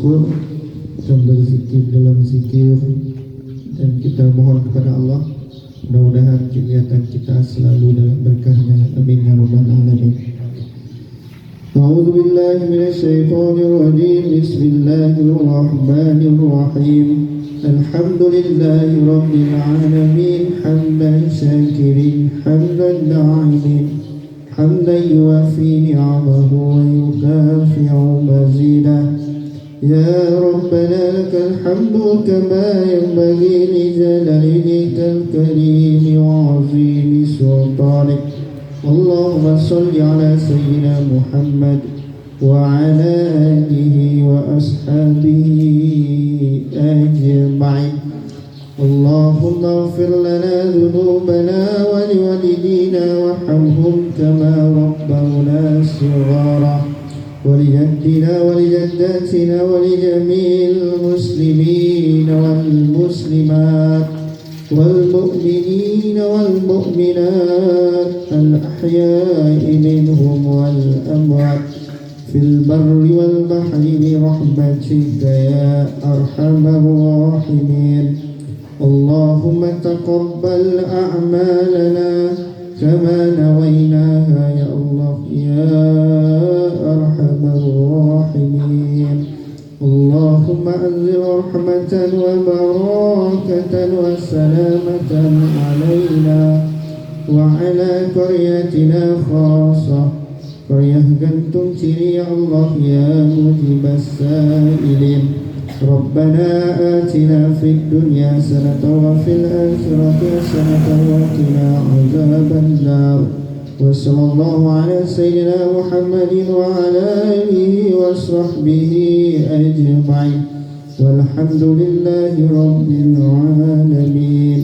bersyukur dan berzikir dalam zikir, dan kita mohon kepada Allah mudah-mudahan kegiatan kita selalu dalam berkahnya. Amin ya rabbal alamin. A'udzu billahi minasyaitonir rajim. Bismillahirrahmanirrahim. Alhamdulillahi rabbil alamin hamdan syakirin hamdan na'imin hamdan yuwafi ni'amahu wa yukafi'u mazidah. Ya Rabbana lakal hamdu kama yanbaghi li jalali wajhikal karim wa 'azimi sultanik. Allahumma salli ala sayyidina Muhammad wa ala alihi wa ashabihi ajma'in. Allahumma ighfir lana dhunubana wa liwalidina warhamhum kama rabbawna shighara. ولجدنا ولجداتنا ولجميع المسلمين والمسلمات والمؤمنين والمؤمنات الأحياء منهم والأموات في البر والبحر برحمتك يا أرحم الراحمين. اللهم تقبل أعمالنا كما نويناها يا الله يا أرحم الراحمين. اللهم أنزل رحمة وبركة وسلامة علينا وعلى قريتنا خاصة قرية جنتم يا الله يا مجيب السائلين. ربنا آتنا في الدنيا حسنة وفي الآخرة حسنة وقنا عذاب النار. وصلى الله على سيدنا محمد وعلى آله وصحبه أجمعين والحمد لله رب العالمين.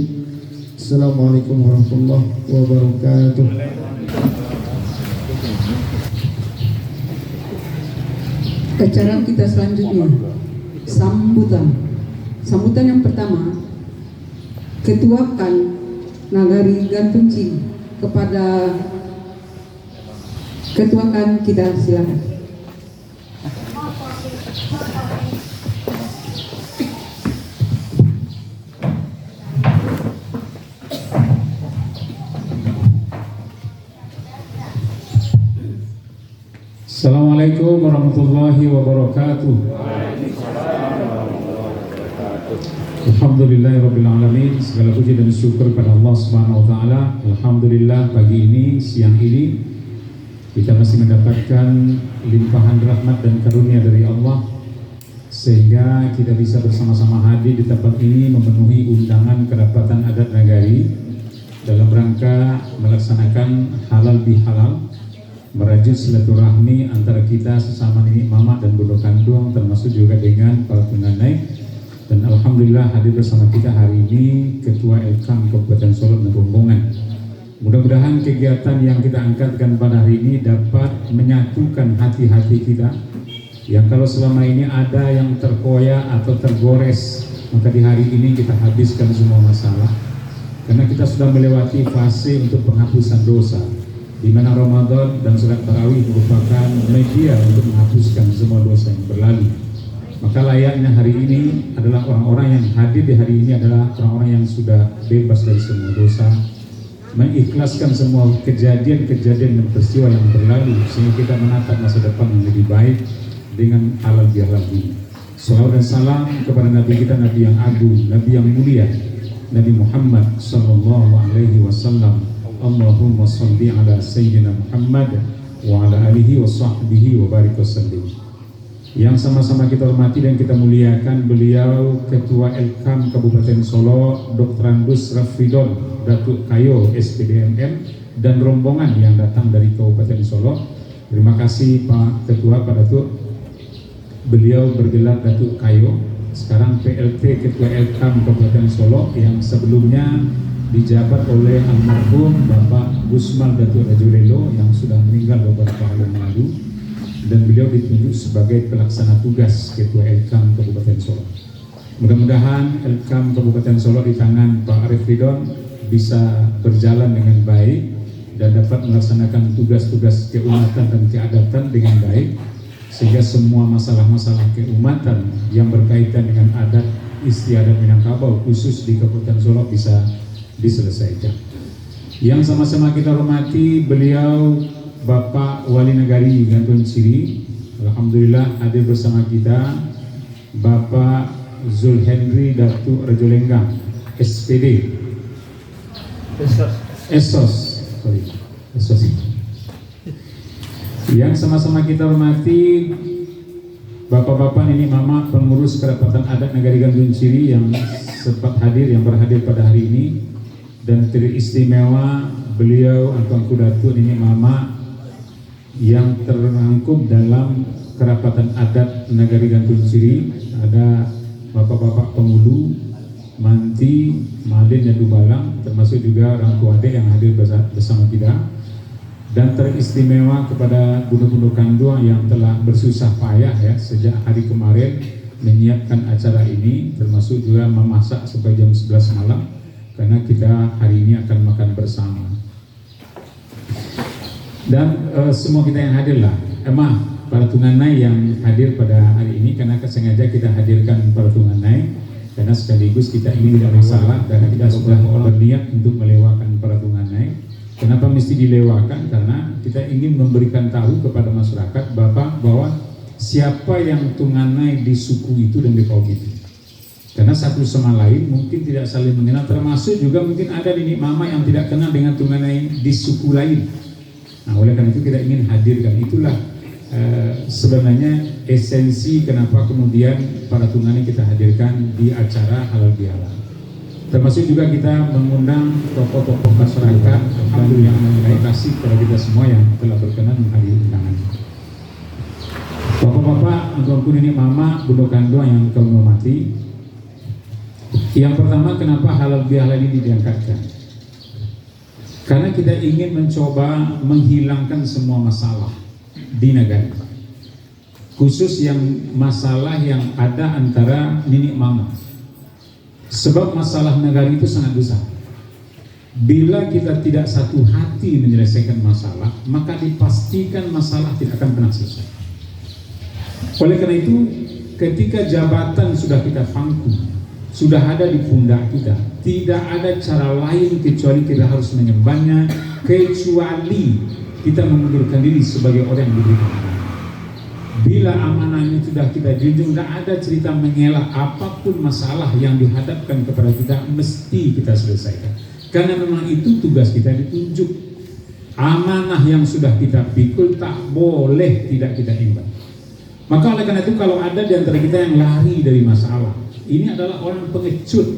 Assalamualaikum warahmatullahi wabarakatuh. Acara kita selanjutnya sambutan yang pertama, Ketuakan Nagari Gantunci kepada Ketuakan, kita silakan. Assalamualaikum warahmatullahi wabarakatuh. Alhamdulillahirabbil alamin. Segala puji dan syukur pada Allah Subhanahu wa taala. Alhamdulillah pagi ini, siang ini kita masih mendapatkan limpahan rahmat dan karunia dari Allah sehingga kita bisa bersama-sama hadir di tempat ini memenuhi undangan kerapatan adat nagari dalam rangka melaksanakan halal bihalal, merajut silaturahmi antara kita sesama nenek mama dan bondo kandung, termasuk juga dengan para tunanai. Dan alhamdulillah hadir bersama kita hari ini Ketua Elkam Kabupaten Solo dan rombongan. Mudah-mudahan kegiatan yang kita angkatkan pada hari ini dapat menyatukan hati-hati kita yang kalau selama ini ada yang terkoyak atau tergores, maka di hari ini kita habiskan semua masalah karena kita sudah melewati fase untuk penghapusan dosa, di mana Ramadan dan sholat tarawih merupakan media untuk menghapuskan semua dosa yang berlalu. Maka layaknya hari ini adalah orang-orang yang hadir di hari ini adalah orang-orang yang sudah bebas dari semua dosa, mengikhlaskan semua kejadian-kejadian dan peristiwa yang berlalu sehingga kita menatap masa depan yang lebih baik dengan halal bihalal ini. Salawat dan salam kepada Nabi kita, Nabi yang agung, Nabi yang mulia, Nabi Muhammad sallallahu alaihi wasallam. Allahumma salli ala sayyidina Muhammad wa ala alihi wa sahbihi wa barik wasallim. Yang sama-sama kita hormati dan kita muliakan beliau Ketua Elkam Kabupaten Solo Dr. Andus Rafidon Datuk Kayo SPDMM dan rombongan yang datang dari Kabupaten Solo. Terima kasih Pak Ketua, Pak Datuk. Beliau bergelar Datuk Kayo, sekarang PLT Ketua Elkam Kabupaten Solo yang sebelumnya dijabat oleh almarhum Bapak Gusmal Datuk Rajurelo yang sudah meninggal beberapa hari yang lalu, dan beliau ditunjuk sebagai pelaksana tugas Ketua Elkam Kabupaten Solo. Mudah-mudahan Elkam Kabupaten Solo di tangan Pak Arif Ridon bisa berjalan dengan baik dan dapat melaksanakan tugas-tugas keumatan dan keadatan dengan baik, sehingga semua masalah-masalah keumatan yang berkaitan dengan adat istiadat Minangkabau khusus di Kabupaten Solok bisa diselesaikan. Yang sama-sama kita hormati beliau Bapak Wali Negari Gantung Ciri, alhamdulillah hadir bersama kita Bapak Zulhendri Datuk Rejolenggang SPD Esos. Yang sama-sama kita hormati Bapak-bapak ini mama pengurus kerapatan adat Negari Gantung Ciri yang sempat hadir, yang berhadir pada hari ini, dan teristimewa beliau Tuanku Datuk ini mama yang terangkum dalam kerapatan adat Negari Gantung Ciri. Ada bapak-bapak Pengulu, Manti, Malin dan Dubalang, termasuk juga orang tua adik yang hadir bersama kita. Dan teristimewa kepada bunuh-bunuh Kandua yang telah bersusah payah ya sejak hari kemarin menyiapkan acara ini, termasuk juga memasak sampai jam 11 malam karena kita hari ini akan makan bersama. Dan semua kita yang hadir lah, para tunanai yang hadir pada hari ini, karena sengaja kita hadirkan para tunanai karena sekaligus kita ini tidak masalah karena kita sudah berniat untuk melewakan para tunanai. Kenapa mesti dilewakan? Karena kita ingin memberikan tahu kepada masyarakat bahwa siapa yang tunanai di suku itu dan di kaum itu. Karena satu sama lain mungkin tidak saling mengenal, termasuk juga mungkin ada di mama yang tidak kenal dengan tunanai di suku lain. Nah, oleh karena itu kita ingin hadirkan. Itulah sebenarnya esensi kenapa kemudian para tunanai kita hadirkan di acara halal bihalal. Termasuk juga kita mengundang tokoh-tokoh masyarakat yang terima kasih kepada kita semua yang telah berkenan menghadiri undangan. Bapak-bapak, tuanku ini mama, bunda kandung yang kami hormati. Yang pertama, kenapa halal bihalal ini diangkatkan? Karena kita ingin mencoba menghilangkan semua masalah di negara, khusus yang masalah yang ada antara nenek mama. Sebab masalah negara itu sangat besar. Bila kita tidak satu hati menyelesaikan masalah, maka dipastikan masalah tidak akan pernah selesai. Oleh karena itu, ketika jabatan sudah kita pangku, sudah ada di pundak kita, tidak ada cara lain kecuali kita harus menyembahnya, kecuali kita mengundurkan diri sebagai orang yang diberikan amanah. Bila amanah ini sudah kita junjung, tidak ada cerita mengelak. Apapun masalah yang dihadapkan kepada kita mesti kita selesaikan, karena memang itu tugas kita ditunjuk. Amanah yang sudah kita pikul tak boleh tidak kita imban. Maka oleh karena itu, kalau ada di antara kita yang lari dari masalah, ini adalah orang pengecut.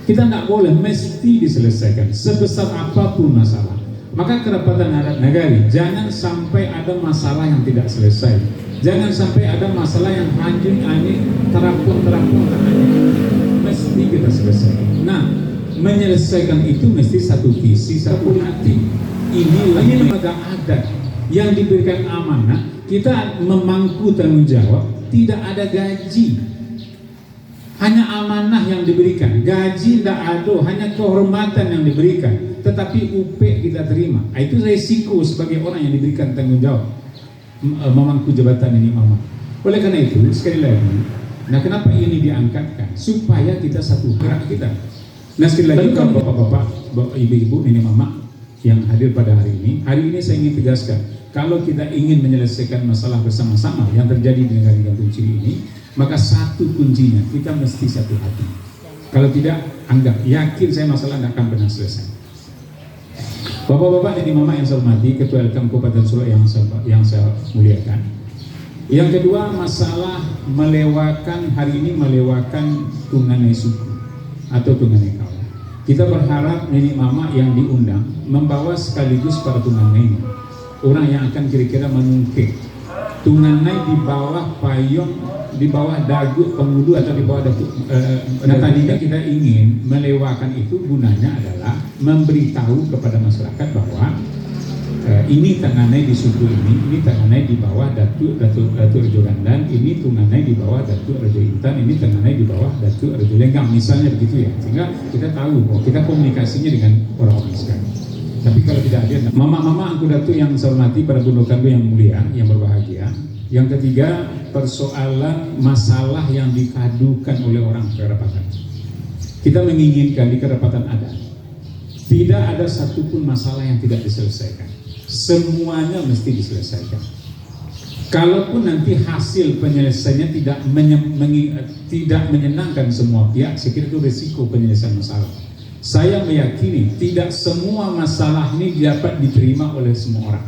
Kita tidak boleh, mesti diselesaikan sebesar apapun masalah. Maka kerapatan adat Negari, jangan sampai ada masalah yang tidak selesai. Jangan sampai ada masalah yang anjing-anjing, terapung-terapung, mesti kita selesaikan. Nah, menyelesaikan itu mesti satu visi, satu hati. Inilah lembaga adat yang diberikan amanah. Kita memangku tanggung jawab, tidak ada gaji, hanya amanah yang diberikan. Gaji tidak ada, hanya kehormatan yang diberikan, tetapi UP kita terima. Itu resiko sebagai orang yang diberikan tanggung jawab memangku jabatan ini mama. Oleh karena itu, sekali lagi, nah kenapa ini diangkatkan? Supaya kita satu gerak kita. Nah sekali lagi, kalau bapak-bapak, ibu-ibu, nenek mama yang hadir pada hari ini saya ingin tegaskan, kalau kita ingin menyelesaikan masalah bersama-sama yang terjadi di negara Gantung Ciri ini, maka satu kuncinya, kita mesti satu hati. Kalau tidak, anggap, yakin saya masalah tidak akan pernah selesai. Bapak-bapak dan mama yang saya hormati, Ketua LKM Kabupaten Solok yang saya muliakan. Yang kedua, masalah hari ini melewakan tunanai suku atau tunanai kaum. Kita berharap nenek mama yang diundang membawa sekaligus para tunanai ini, orang yang akan kira-kira menungkik tunanai di bawah payung, di bawah dagu Pengulu atau di bawah dagu. Nah tadinya kita ingin melewakan itu, gunanya adalah memberitahu kepada masyarakat bahwa ini tunanai di suku ini tunanai di bawah Datuk Rejo Gandan, ini tunanai di bawah Datuk Rejo Intan, ini tunanai di bawah Datuk Rejo Lenggang, misalnya begitu ya, sehingga kita tahu bahwa kita komunikasinya dengan orang-orang sekarang. Tapi kalau tidak ada, mama-mama Angku Datuk yang saya hormati, para bunda kandung yang mulia, yang berbahagia, Yang ketiga, persoalan masalah yang dikadukan oleh orang kerapatan. Kita menginginkan di kerapatan ada. Tidak ada satupun masalah yang tidak diselesaikan. Semuanya mesti diselesaikan. Kalaupun nanti hasil penyelesaiannya tidak menyenangkan semua pihak, saya kira itu risiko penyelesaian masalah. Saya meyakini tidak semua masalah ini dapat diterima oleh semua orang.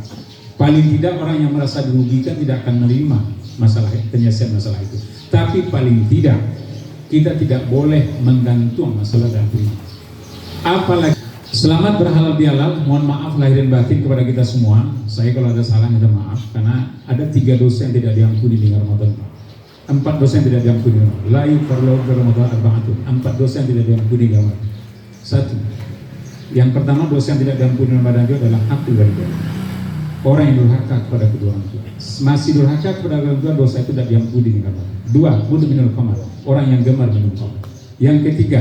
Paling tidak orang yang merasa dirugikan tidak akan menerima penyelesaian masalah itu. Tapi paling tidak kita tidak boleh menggantung masalah dan terima. Apalagi selamat berhalal bihalal, mohon maaf lahir dan batin kepada kita semua. Saya kalau ada salah minta maaf, karena ada 3 dosa yang tidak diampuni di Ramadan. 4 dosa yang tidak diampuni. La yukarlahu fi Ramadan arba'atun. 4 dosa yang tidak diampuni di Ramadan. 1. Yang pertama dosa yang tidak diampuni di Ramadan itu adalah hakul walidain. Orang yang durhaka kepada kedua orang tua. Masih durhaka kepada orang tua, dosa itu tidak diampuni di Ramadan. 2. Mudminul khamar. Orang yang gemar minum khamar. Yang ketiga,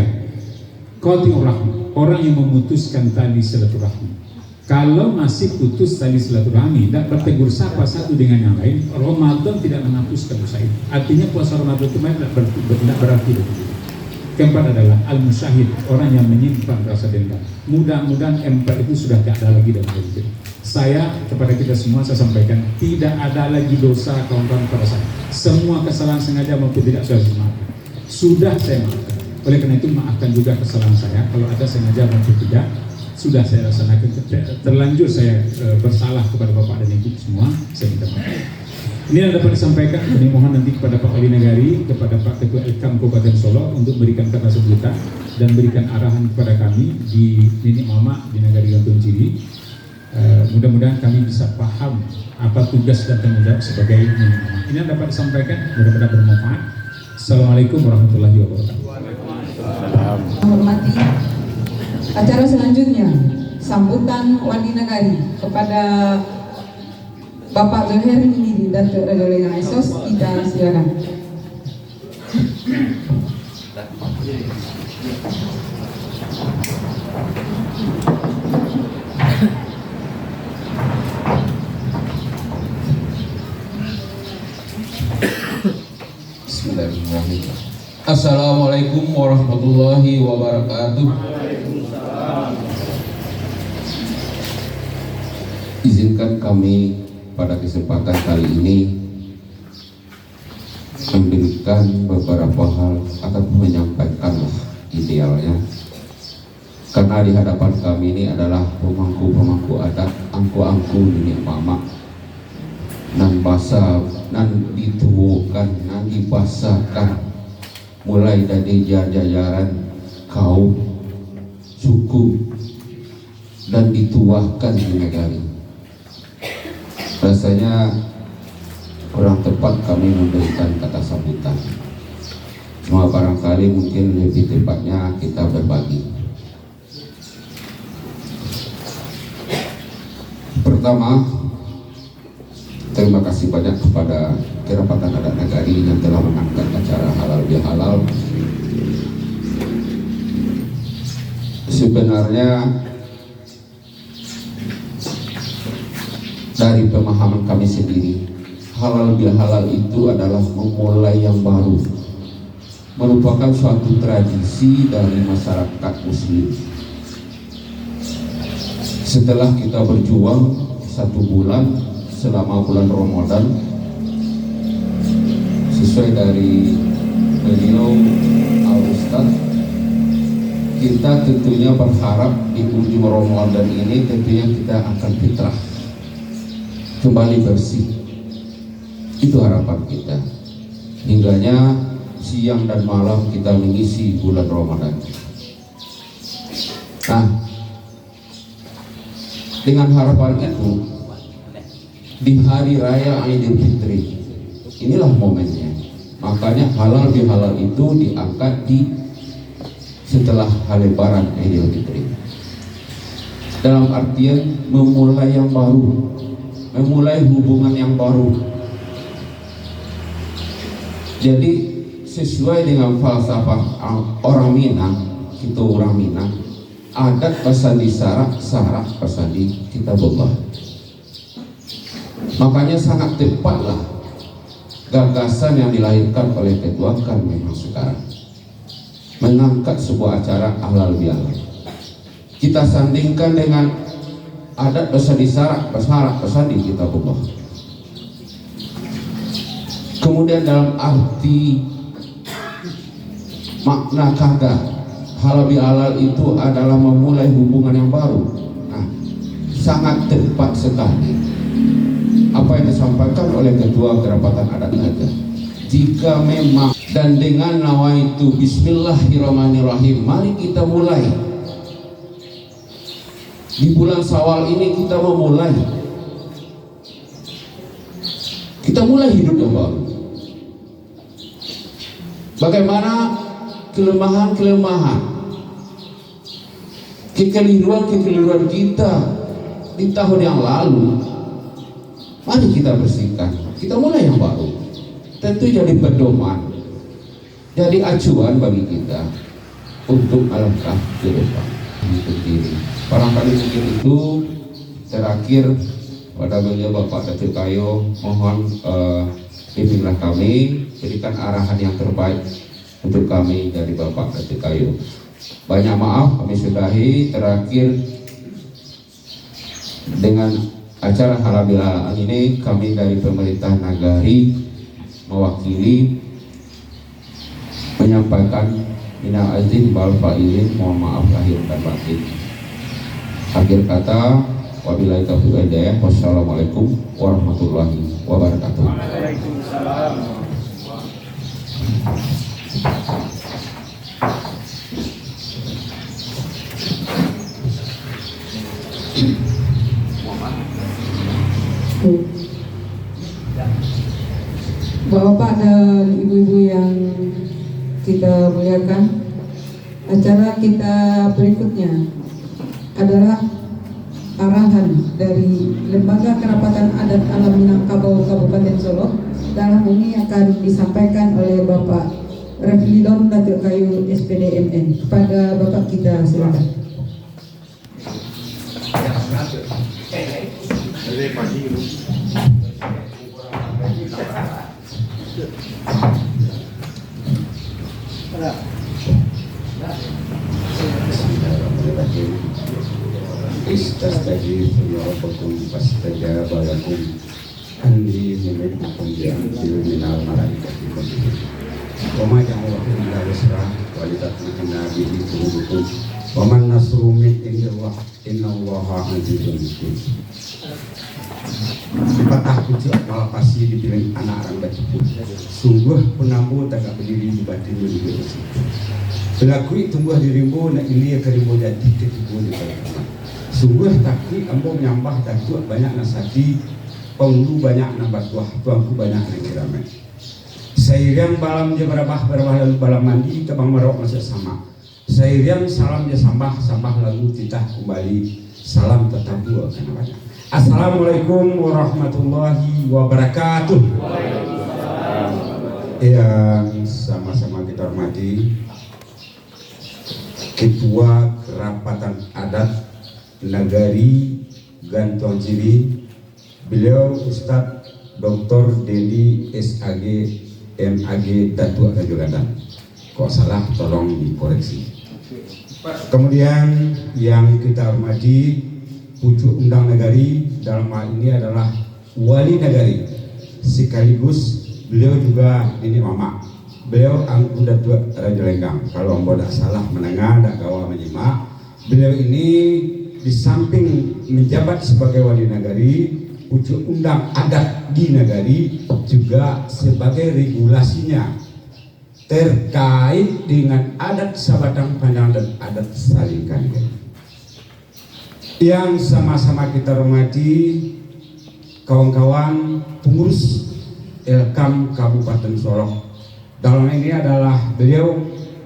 qati'ur rahmi. Orang yang memutuskan tali silaturahmi. Kalau masih putus tali silaturahmi, tidak bertegur sapa satu dengan yang lain, Ramadan tidak menghapuskan dosa itu. Artinya puasa Ramadan itu tidak berarti begitu. Keempat adalah al-musyahid, orang yang menyimpan rasa dendam. Mudah-mudahan empat itu sudah tidak ada lagi dalam hidup kita. Saya kepada kita semua saya sampaikan, tidak ada lagi dosa kawan-kawan pada saya. Semua kesalahan sengaja maupun tidak saya maafkan. Sudah saya maafkan. Oleh karena itu maafkan juga kesalahan saya. Kalau ada sengaja maupun tidak, sudah saya laksanakan. Terlanjur saya bersalah kepada Bapak dan Ibu semua, saya minta maaf. Ini yang dapat disampaikan. Kami mohon nanti kepada Pak Wali Nagari, kepada Pak Ketua Elkam Kabupaten Solo untuk berikan kata sambutan dan berikan arahan kepada kami di Nenek Mama di Nagari Gantung Cili. Mudah-mudahan kami bisa paham apa tugas dan tanggung jawab sebagai Nenek Mama. Ini yang dapat disampaikan, mudah-mudahan bermanfaat. Assalamualaikum warahmatullahi wabarakatuh. Menghormati acara selanjutnya, sambutan Wali Nagari kepada Bapak Zoher Mini dan Raja Esos, kita silakan. Bismillahirrahmanirrahim. Assalamualaikum warahmatullahi wabarakatuh. Izinkan kami pada kesempatan kali ini memberikan beberapa hal atau menyampaikan idealnya, karena di hadapan kami ini adalah pemangku-pemangku adat, angku-angku nenek mama nan basa nan ditubuhkan, nan dibasahkan mulai dari jajaran kaum, suku, dan dituahkan di negara. Rasanya kurang tepat kami memberikan kata sambutan. Cuma barangkali mungkin lebih tepatnya kita berbagi. Pertama, terima kasih banyak kepada Kerapatan Adat Nagari yang telah mengangkat acara halal bihalal. Sebenarnya dari pemahaman kami sendiri, halal bihalal itu adalah memulai yang baru, merupakan suatu tradisi dari masyarakat muslim. Setelah kita berjuang 1 bulan selama bulan Ramadan, sesuai dari beliau Al-Ustaz, kita tentunya berharap di ujung Ramadan ini tentunya kita akan fitrah, kembali bersih. Itu harapan kita. Hingganya siang dan malam kita mengisi bulan Ramadan. Nah, dengan harapan itu, di hari raya Idul Fitri, inilah momennya. Makanya halal bihalal itu diangkat di setelah hari lebaran Idul Fitri, dalam artian memulai yang baru, memulai hubungan yang baru. Jadi sesuai dengan falsafah orang Minang, kita orang Minang, adat pasandi sarak pasandi kitabullah. Makanya sangat tepatlah gagasan yang dilahirkan oleh ketua kan memang sekarang mengangkat sebuah acara halal bihalal. Kita sandingkan dengan adat dosa disarak, bersarak, bersadi kitabullah. Kemudian dalam arti makna kata halal bihalal itu adalah memulai hubungan yang baru. Nah, sangat tepat sekali apa yang disampaikan oleh Ketua Kerapatan Adat Naga. Jika memang dan dengan nawaitu bismillahirrahmanirrahim, mari kita mulai di bulan Syawal ini. Kita mulai hidup yang baru. Bagaimana kelemahan, kekeliruan kita di tahun yang lalu, mari kita bersihkan, kita mulai yang baru. Tentu jadi pedoman, jadi acuan bagi kita untuk alangkah ke depan. Barangkali mungkin itu terakhir pada beliau Bapak Datuk Kayo, mohon bimbinglah kami, berikan arahan yang terbaik untuk kami dari Bapak Datuk Kayo. Banyak maaf kami sudahi. Terakhir dengan acara halal bihalal ini, kami dari pemerintah Nagari mewakili menyampaikan minal aidin wal faizin, mohon maaf lahir dan batin. Akhir kata, wabillahi taufiq wal hidayah. Wassalamualaikum warahmatullahi wabarakatuh. Waalaikumsalam. Bapak dan ibu-ibu yang kita muliakan, acara kita berikutnya adalah arahan dari Lembaga Kerapatan Adat Alam Minangkabau Kabupaten Solo. Dalam ini akan disampaikan oleh Bapak Reflidon Datuk Kayu SPD MN. Kepada Bapak kita silakan. Istastajibu ya rabbakum fastajaba lakum anni mumiddukum bi amthil minal malaikati munzilin wa ma ja'alahu illa busra wa litatma'inna bihi qulubukum wa man nasru min indillah innallaha azizun hakim. Patah pucuk malah pasti dipilih anak orang batipu. Sungguh penampu tak berdiri di batin di bersih. Pelakui tumbuh dirimu nak ini kerimu jadi ketipu di bawah. Sungguh takut ambo menyambah datuk banyak nasati, penghulu banyak nambah tuangku banyak nangiramen. Sairian balam je berabah lalu balam mandi kebang merok masih sama. Sairian salam je sambah lalu titah kembali salam tetap dua karena banyak. Assalamualaikum warahmatullahi wabarakatuh. Yang sama-sama kita hormati Ketua Kerapatan Adat Nagari Gantong Ciri, beliau Ustadz Dr. Dendi SAG MAG Datuk Raja Gandang. Kok salah tolong dikoreksi. Kemudian yang kita hormati pucuk undang nagari, dalam hal ini adalah wali nagari sekaligus beliau juga ini mama. Beliau Angku Datuk Raja Lenggang. Kalau ambo tidak salah menengah, tidak gawa menyimak. Beliau ini di samping menjabat sebagai wali nagari, pucuk undang adat di nagari, juga sebagai regulasinya terkait dengan adat Sabatang Panjang dan adat Salingkan. Yang sama-sama kita hormati kawan-kawan pengurus Elkam Kabupaten Solo. Dalam ini adalah beliau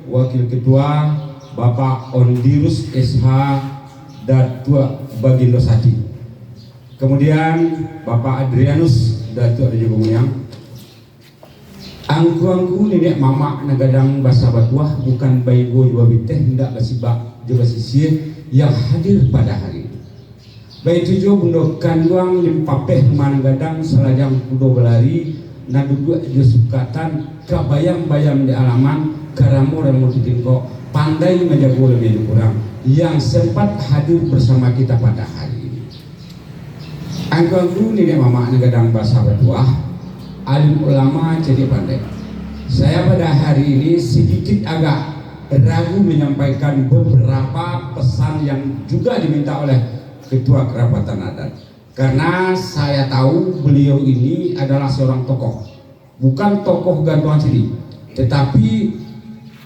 Wakil Ketua Bapak Ondirus SH Datua Bagindo Sati. Kemudian Bapak Adrianus Datuk Raja Gumuyang. Angku-angku nenek mama nagadang bahasa batuah bukan baigo juga biteh hendak basibak juga sisir yang hadir pada hari ini. Baik tujuh bundo kanduang limpapeh mana gadang selajang kudo belari na duduk di sukatan kabayam-bayam di alaman karamu dan mututinko pandai menjago lebih kurang yang sempat hadir bersama kita pada hari ini. Angku ini mama negadang bahasa bertuah alim ulama jadi pandai. Saya pada hari ini sedikit agak ragu menyampaikan beberapa pesan yang juga diminta oleh Ketua Kerapatan Adat, karena saya tahu beliau ini adalah seorang tokoh, bukan tokoh gantungan sini, tetapi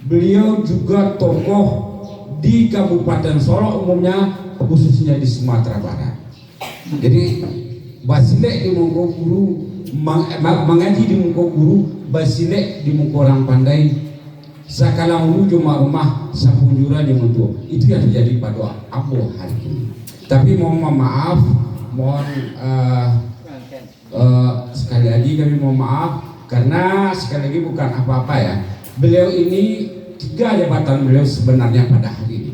beliau juga tokoh di Kabupaten Solo umumnya, khususnya di Sumatera Barat. Jadi basilek di Mongko Guru mengaji di Mongko Guru, basilek di Mongko orang pandai, sakalang cuma rumah sapunjura di Mongko. Itu yang terjadi pada Abo hari ini. Tapi mohon maaf, sekali lagi kami mohon maaf karena sekali lagi bukan apa-apa ya. Beliau ini 3 jabatan beliau sebenarnya pada hari ini.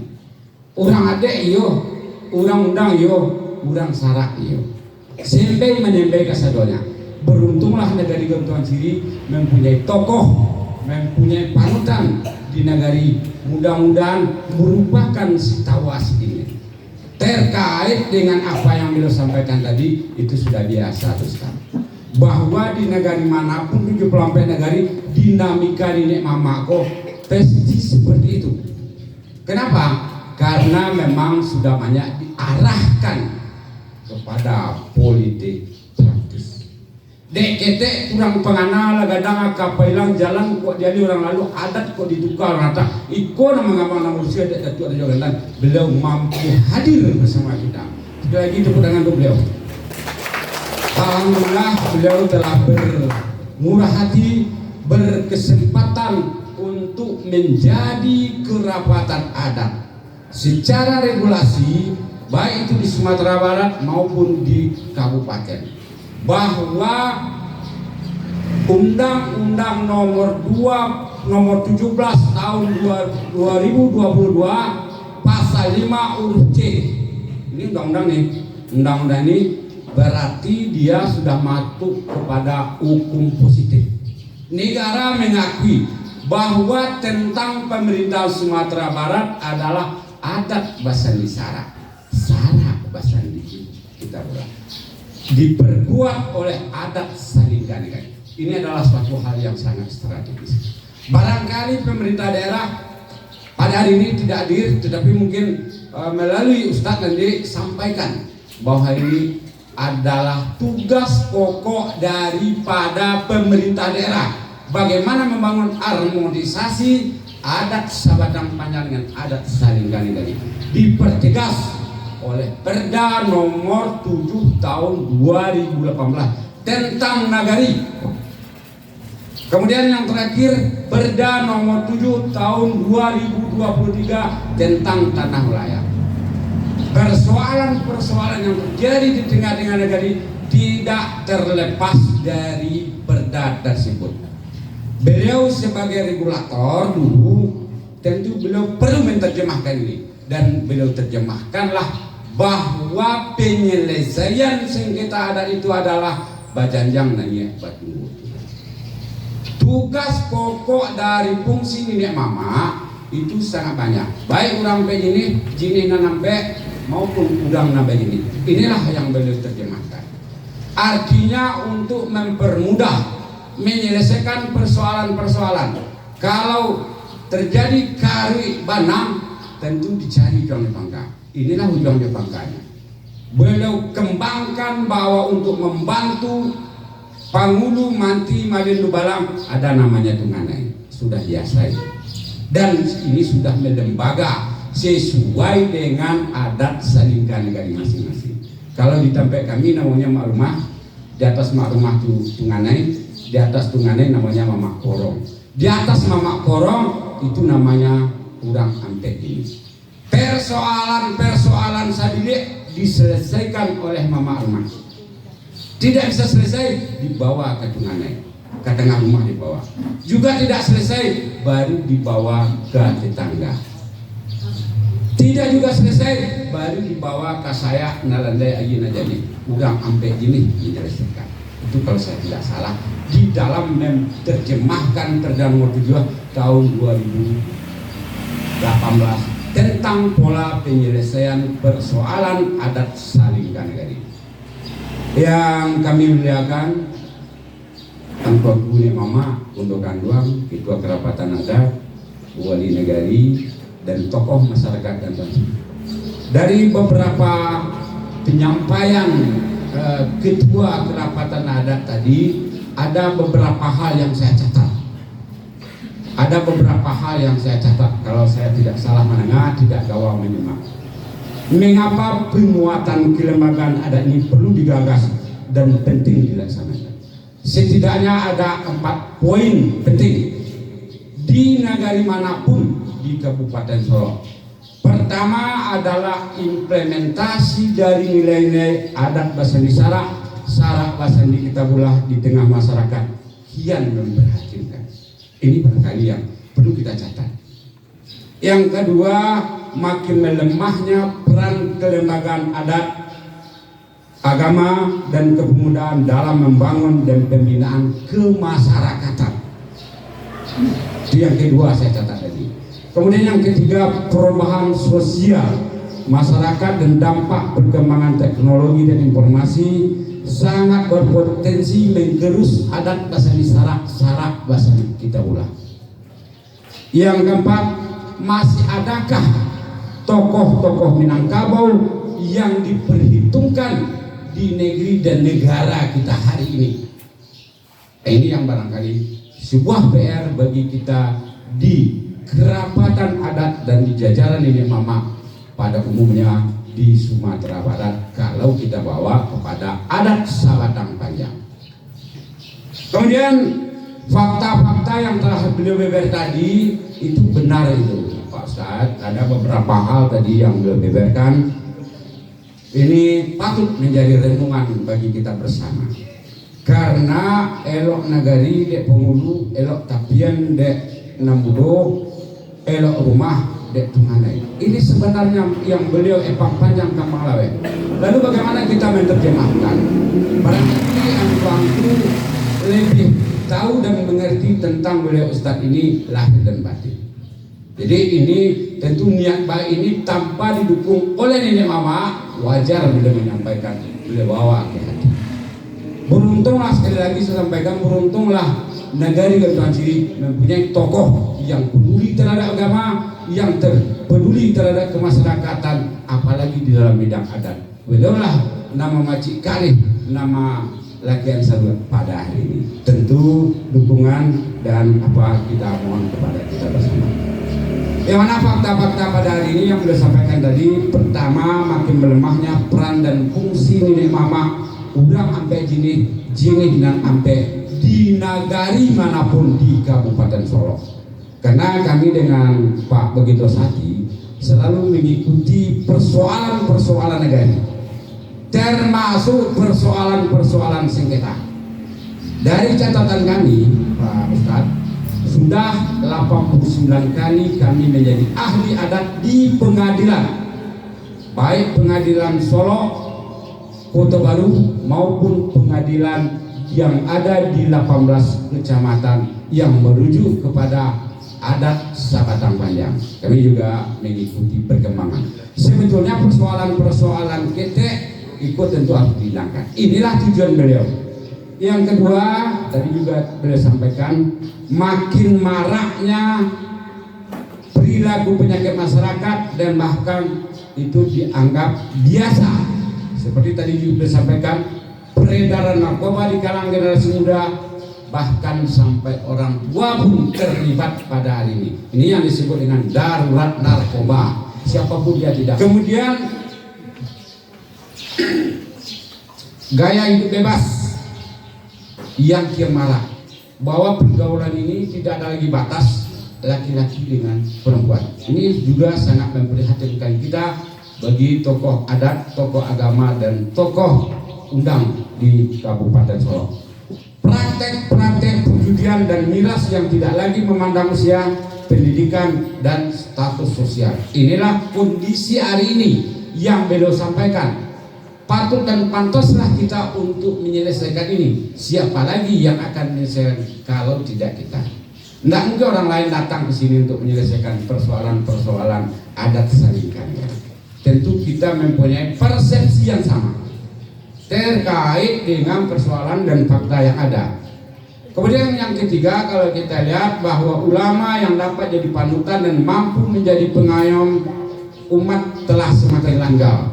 Orang adek iyo, orang undang iyo, orang sarak iyo. Sampai menyampai kasadonya. Beruntunglah negari Gantungan Siri mempunyai tokoh, mempunyai panutan di negari. Mudah-mudahan merupakan si tawas ini. Terkait dengan apa yang beliau sampaikan tadi, itu sudah biasa terus kan. Bahwa di negari manapun 74 negari dinamika nenek mamako pasti seperti itu. Kenapa? Karena memang sudah banyak diarahkan kepada politik praktis. Dek ketek kurang penganal gadang kapailang jalan kok jadi orang lalu adat kok ditukar rata iko nama manusia dek datu ada jalan beliau mampu hadir bersama kita. Sekali lagi tepuk tangan untuk beliau. Alhamdulillah beliau telah bermurah hati, berkesempatan untuk menjadi kerapatan adat secara regulasi baik itu di Sumatera Barat maupun di kabupaten. Bahwa Undang-Undang nomor 17 tahun 2022 pasal 5 huruf C. Ini undang-undang nih. Undang-undang ini berarti dia sudah masuk kepada hukum positif. Negara mengakui bahwa tentang pemerintahan Sumatera Barat adalah adat Basandi Sara. Sara Basandi kita berarti diperkuat oleh adat saling gani-gani. Ini adalah suatu hal yang sangat strategis. Barangkali pemerintah daerah pada hari ini tidak hadir, tetapi mungkin melalui Ustadz nanti sampaikan bahwa hari ini adalah tugas pokok daripada pemerintah daerah. Bagaimana membangun harmonisasi adat Sabatang Panjang dengan adat saling gani-gani. Dipertegas oleh Perda nomor 7 tahun 2018 tentang nagari. Kemudian yang terakhir Perda nomor 7 tahun 2023 tentang tanah wilayah. Persoalan-persoalan yang terjadi di tengah-tengah nagari tidak terlepas dari perda tersebut. Beliau sebagai regulator dulu tentu beliau perlu menerjemahkan ini dan beliau terjemahkanlah bahwa penyelesaian sengketa adat itu adalah bajanjang nanya batu. Tugas pokok dari fungsi nenek mama itu sangat banyak. Baik orang begini, jini nanampe maupun udang nambah ini. Inilah yang beliau terjemahkan. Artinya untuk mempermudah menyelesaikan persoalan-persoalan. Kalau terjadi kari banang, tentu dicari ujung pangkal. Inilah ujung pangkalnya. Beliau kembangkan bahwa untuk membantu Pangulu Manti Malindu Balang ada namanya Tunganai, sudah biasa itu. Dan ini sudah melembaga sesuai dengan adat saling gani-gani masing-masing. Kalau di tempat kami namanya mak rumah, di atas mak rumah itu Tunganai, di atas Tunganai namanya Mamak Korong. Di atas Mamak Korong itu namanya Urang Ampet ini. Persoalan-persoalan sadile diselesaikan oleh Mamak rumah. Tidak bisa selesai dibawa ke Tunganai, ke tengah rumah dibawa. Juga tidak selesai baru dibawa ke tetangga. Tidak juga selesai baru dibawa ke saya nalandai aji najani. Urang Ampet ini diselesaikan. Itu kalau saya tidak salah di dalam menerjemahkan Perdana Nomor 7 tahun 2018 tentang pola penyelesaian persoalan adat Salingga Negari. Yang kami muliakan Tanpa Gune Mama untuk Kanduang, Ketua Kerapatan Adat, Wali Negari, dan tokoh masyarakat dan bangsa. Dari beberapa penyampaian Ketua Kerapatan Adat tadi, ada beberapa hal yang saya catat. Ada beberapa hal yang saya catat. Kalau saya tidak salah mendengar, tidak gawang menyimak. Mengapa penguatan kelembagaan adat ini perlu digagas dan penting dilaksanakan? Setidaknya ada 4 poin penting di negari manapun di Kabupaten Solo. Pertama adalah implementasi dari nilai-nilai adat Basandi Sarak Basandi Kitabulah di tengah masyarakat kian memprihatinkan. Ini barangkali yang perlu kita catat. Yang kedua, makin melemahnya peran kelembagaan adat, agama, dan kepemudaan dalam membangun dan pembinaan kemasyarakatan. Itu yang kedua saya catat tadi. Kemudian yang ketiga, perubahan sosial masyarakat dan dampak perkembangan teknologi dan informasi sangat berpotensi menggerus adat Basandi Sarak Basandi Kitabulah. Yang keempat, masih adakah tokoh-tokoh Minangkabau yang diperhitungkan di negeri dan negara kita hari ini? Ini yang barangkali sebuah PR bagi kita di kerapatan adat dan di jajaran nenek mama pada umumnya di Sumatera Barat kalau kita bawa kepada adat Sabatang Panjang. Kemudian fakta-fakta yang telah beliau beber tadi itu benar itu Pak Ustadz. Ada beberapa hal tadi yang beliau beberkan, ini patut menjadi renungan bagi kita bersama. Karena elok nagari dek pengulu, elok tapian dek nambudo, elok rumah dek tunganai. Ini sebenarnya yang beliau epang panjang kampang lawe. Lalu bagaimana kita menerjemahkan? Barangkali angkuangku lebih tahu dan mengerti tentang beliau Ustadz ini lahir dan batin. Jadi ini tentu niat baik ini tanpa didukung oleh nenek mama, wajar beliau menyampaikan, beliau bawa ke hati. Beruntunglah, sekali lagi saya sampaikan, beruntunglah negari Kepulauan Seribu mempunyai tokoh yang peduli terhadap agama, yang peduli terhadap kemasyarakatan, apalagi di dalam bidang adat. Beliaulah nama Macik Kalih, nama Lakian Saluat pada hari ini. Tentu dukungan dan apa kita mohon kepada kita bersama. Yang mana fakta-fakta pada hari ini yang sudah sampaikan tadi, pertama makin melemahnya peran dan fungsi nenek mama udang sampai jinih dan sampai di nagari manapun di Kabupaten Solo. Karena kami dengan Pak Begito Sati selalu mengikuti persoalan-persoalan negari, termasuk persoalan-persoalan sengketa. Dari catatan kami, Pak Ustadz, sudah 89 kali kami menjadi ahli adat di pengadilan, baik pengadilan Solo, Kota Baru maupun pengadilan yang ada di 18 kecamatan yang merujuk kepada adat Sabatang Panjang. Kami juga mengikuti perkembangan. Sebetulnya persoalan-persoalan ketek ikut tentu harus dihilangkan. Inilah tujuan beliau. Yang kedua, tadi juga beliau sampaikan, makin maraknya perilaku penyakit masyarakat dan bahkan itu dianggap biasa. Seperti tadi juga disampaikan, peredaran narkoba di kalangan generasi muda, bahkan sampai orang tua pun terlibat pada hari ini. Ini yang disebut dengan darurat narkoba, siapapun dia tidak. Kemudian gaya hidup bebas yang kian marak, bahwa pergaulan ini tidak ada lagi batas laki-laki dengan perempuan. Ini juga sangat memprihatinkan kita bagi tokoh adat, tokoh agama, dan tokoh undang di Kabupaten Solo. Praktek-praktek perjudian dan miras yang tidak lagi memandang usia, pendidikan, dan status sosial. Inilah kondisi hari ini yang beliau sampaikan. patut dan pantoslah kita untuk menyelesaikan ini. Siapa lagi yang akan menyelesaikan kalau tidak kita? Tidak mungkin orang lain datang ke sini untuk menyelesaikan persoalan-persoalan adat salingkannya. Tentu kita mempunyai persepsi yang sama terkait dengan persoalan dan fakta yang ada. Kemudian yang ketiga, kalau kita lihat bahwa ulama yang dapat jadi panutan dan mampu menjadi pengayom umat telah semakin langgar.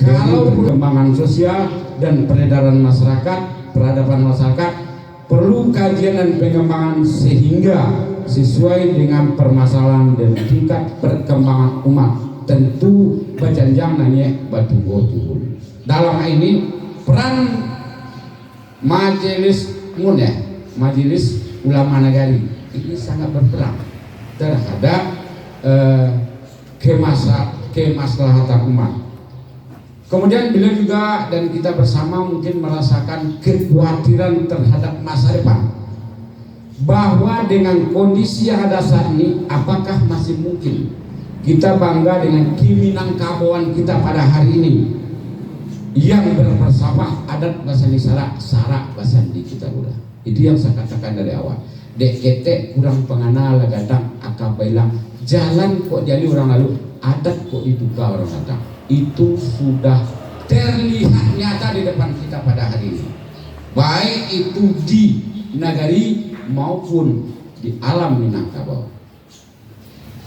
Kalau perkembangan sosial dan peredaran masyarakat, peradaban masyarakat perlu kajian dan pengembangan sehingga sesuai dengan permasalahan dan tingkat perkembangan umat. Tentu bacanjang nanya batu gotu. Dalam ini peran majelis ulama negari ini sangat berperan terhadap kemaslahatan umat. Kemudian beliau juga dan kita bersama mungkin merasakan kekhawatiran terhadap masa depan, bahwa dengan kondisi yang ada saat ini apakah masih mungkin kita bangga dengan Minangkabuan kita pada hari ini yang berfalsafah adat bahasa Sarak bahasa di kita udah. Itu yang saya katakan dari awal. Dek ketek kurang pengenal gadang akabailang jalan kok jadi orang lalu, adat kok dibuka orang datang. Itu sudah terlihat nyata di depan kita pada hari ini, baik itu di nagari maupun di alam Minangkabau.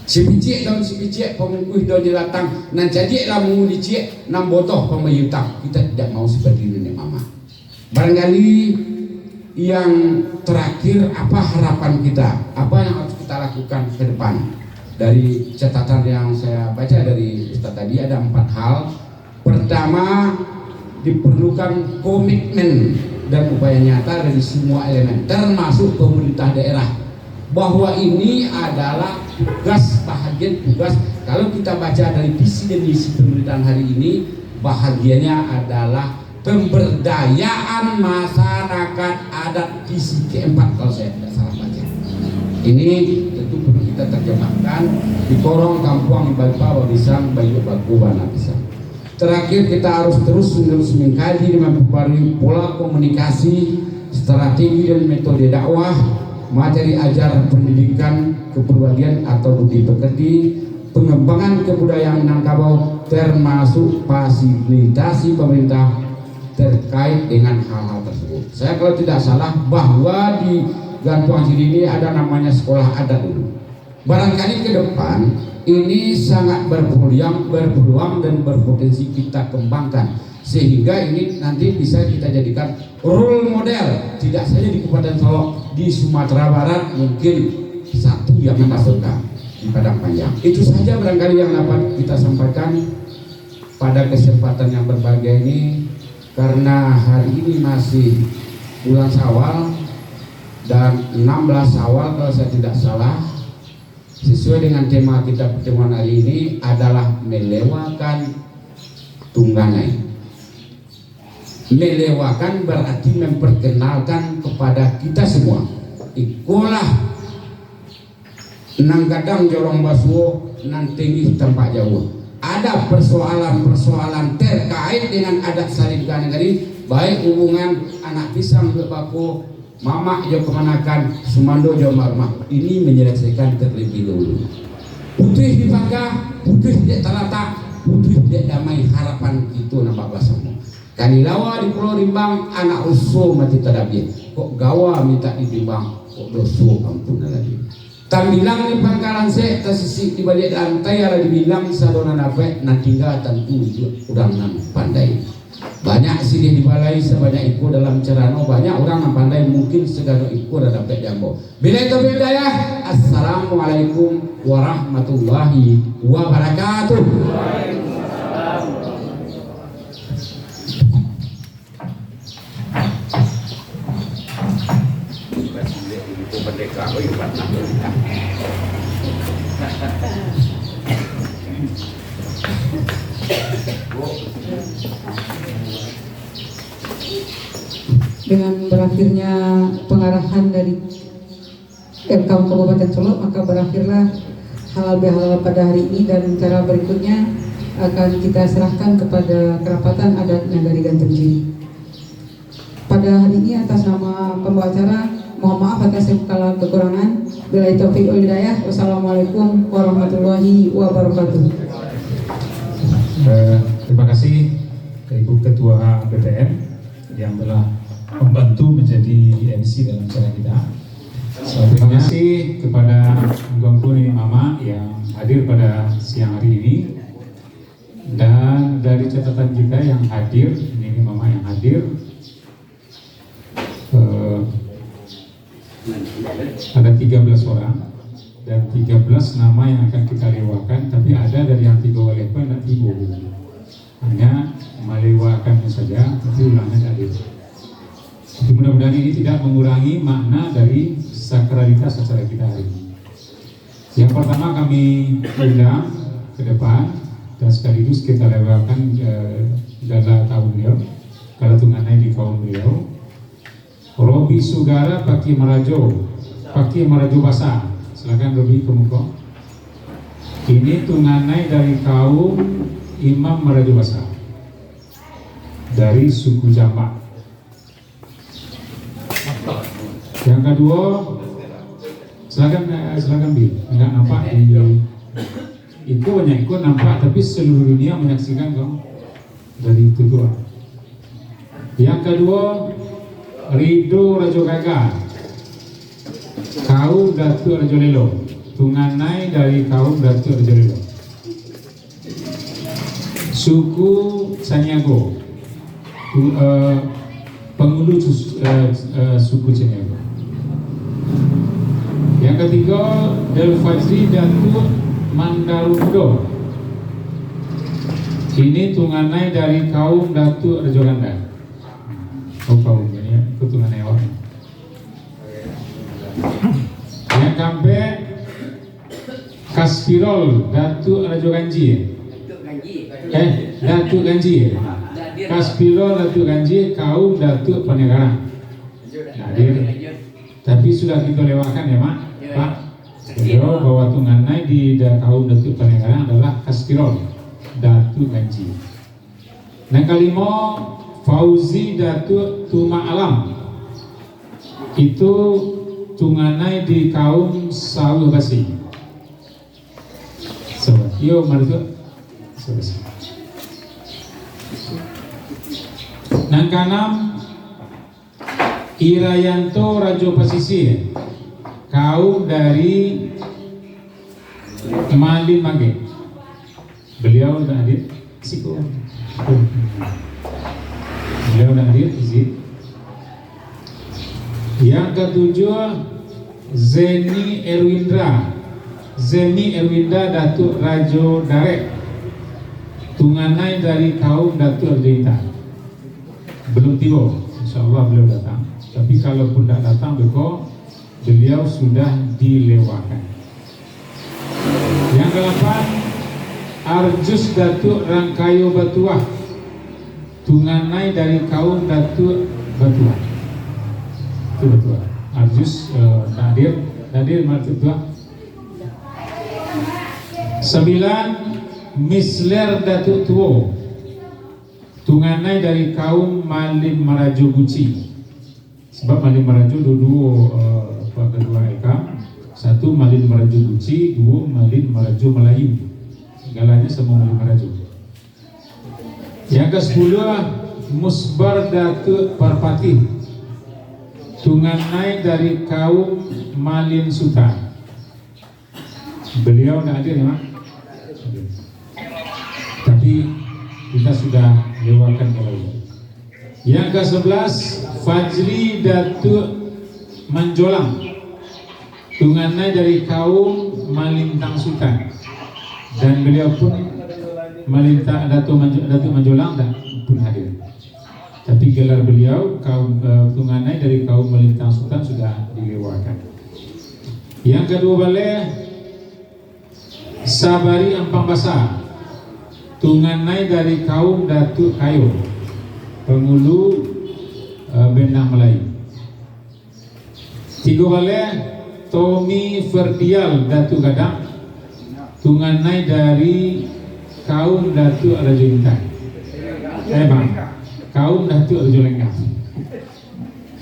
Si picik daun si picik pemungkuh daun jelatang nan jadi lah menguli cik nam botoh pemayutang. Kita tidak mau seperti ini mama. Barangkali yang terakhir, apa harapan kita, apa yang harus kita lakukan ke depan? Dari catatan yang saya baca dari Ustaz tadi ada 4 hal. Pertama, diperlukan komitmen dan upaya nyata dari semua elemen termasuk pemerintah daerah, bahwa ini adalah bahagian tugas. Kalau kita baca dari visi dan misi pemerintahan hari ini, bahagiannya adalah pemberdayaan masyarakat adat visi keempat kalau saya tidak salah baca. Ini tentu perlu kita terjemahkan di korong kampung Balpa Wadisang Bayu Baku Bana Pisang. Terakhir, kita harus terus-menerus mengkaji dan memperbarui pola komunikasi, strategi dan metode dakwah, materi ajar pendidikan, kepribadian atau budi pekerti, pengembangan kebudayaan Minangkabau, termasuk fasilitasi pemerintah terkait dengan hal-hal tersebut. Saya kalau tidak salah bahwa di Gantuang Sini ini ada namanya sekolah adat dulu. Barangkali ke depan ini sangat berpeluang dan berpotensi kita kembangkan, sehingga ini nanti bisa kita jadikan role model tidak saja di Kabupaten Solok, di Sumatera Barat mungkin satu yang masukkan di Padang Panjang. Itu saja barangkali yang dapat kita sampaikan pada kesempatan yang berbahagia ini, karena hari ini masih bulan Syawal dan 16 Syawal kalau saya tidak salah, sesuai dengan tema kita pertemuan hari ini adalah melewakan tunggangai. Melewakan berarti memperkenalkan kepada kita semua, ikulah nang gadang jorong basuh nan tinggi tempat jauh. Ada persoalan-persoalan terkait dengan adat salingkan negeri, baik hubungan anak pisang ke baku, mamak jo kemanakan, sumando jo marmah. Ini menyelesaikan terlebih dahulu. Putih di Bangka, putih di Talata, putih di damai, harapan itu nampak basamu. Kanilawa di Pulau Rimbang, anak usul mati tadabir. Kok gawa minta ditimbang, kok dosu ampun lagi. Tambilang di Pangkalan se tersisik di balik lantai ada dibilang sadona nape nanti tinggal tentu udang nan pandai. Banyak sini di balai sebanyak ikut dalam cerano, banyak orang yang pandai mungkin segala ikut dan dapat jambo. Bila itu bidaya, assalamualaikum warahmatullahi wabarakatuh. Dengan berakhirnya pengarahan dari MK Kabupaten Solok, maka berakhirlah halal bihalal pada hari ini, dan cara berikutnya akan kita serahkan kepada kerapatan adat Nagari Gantenji. Pada hari ini atas nama pembawa acara, mohon maaf atas segala kekurangan. Billahi taufiq wal hidayah. Wassalamualaikum warahmatullahi wabarakatuh. Terima kasih ke Ibu Ketua BPM yang telah membantu menjadi MC dalam acara kita. Terima kasih kepada Gongkuni Mama yang hadir pada siang hari ini. Dan dari catatan kita yang hadir, ini Mama yang hadir, ada 13 orang dan 13 nama yang akan kita lewakan, tapi ada dari yang 3 oleh pun dan 3 hanya melewakannya saja, tapi ulangnya hadir. Jadi mudah-mudahan ini tidak mengurangi makna dari sakralitas acara kita hari ini. Yang pertama kami undang ke depan dan sekaligus kita lewakan gala tahun beliau, gala tunganai di kaum beliau. Robi Sugara Paki Marajo Basa. Silakan Robi ke muka. Ini tunganai dari kaum Imam Marajo Basa dari suku Jambak. Yang kedua, silakan Bi. Enggak nampak itu banyak ikut nampak, tapi seluruh dunia menyaksikan kok dari itu doa. Yang kedua, Rido Rajo Gaga, kaum Datuk Rajo Lelo, tunganai dari kaum Datuk Rajo Lelo. Suku Sanyago, penghulu suku Sanyago. Yang ketiga, Del Fajri Datuk Mandarundo. Ini tunganai dari kaum Datuk Rajo Ganda. Oh, kaum ini itu tunganai orang. Yang keempat, Kaspirol Datuk Rajo Ganji. Datuk Ganji. Kaspirol Datuk Ganji, kaum Datuk Panegarang. Hadir. Tapi sudah kita lewatkan ya, Mak. Pak. Beliau bahwa tunganai di kaum Datuk Panegarang adalah Kaspirol Datuk Ganji. Yang kelima, Fauzi Datuk Tuma Alam. Itu tunganai di kaum Sawah Basi. Yo marito. Yang keenam, Irayanto Rajo Pasisir, kaum dari Malin Mage. Beliau sudah hadir. Beliau sudah hadir. Yang ketujuh, Zeni Erwindra Datuk Rajo Darek, tunganai dari kaum Datuk Arjita. Belum tiba, insyaallah beliau datang. Tapi kalaupun tidak datang, beliau sudah dilewatkan. Yang ke-8, Arjus Datuk Rangkayo Batuah, tunganai dari kaum Datuk Batuah. Itu Batuah. Arjus hadir Batuah. 9, Misler Datuk Tuo, tunganai dari kaum Malin Marajo Buci. Sebab Malin Marajo kedua eka, satu Malin Marajo Buci, 2 Malin Marajo Melayu. Segalanya semua Malin Marajo. Yang ke-10, Musbar Datuk Parpati, tunganai dari kaum Malin Suta. Beliau tidak hadir ya, Mak? Tapi kita sudah lewatkan beliau. Yang ke-11, Fajri Datuk Manjolang, tunganai dari kaum Malintang Sultan, dan beliau pun Datuk Manjolang dan pun hadir. Tapi gelar beliau kaum tunganai dari kaum Malintang Sultan sudah dilewatkan. Yang kedua balik, Sabari Ampang Basah, tunganai dari kaum Datuk Kayo, penghulu Bendang Melayu. 3 balik, Tommy Ferdial Datuk Gadang, tunganai dari kaum Datuk Raja Intan. Bang, kaum Datuk Raja Lengkap.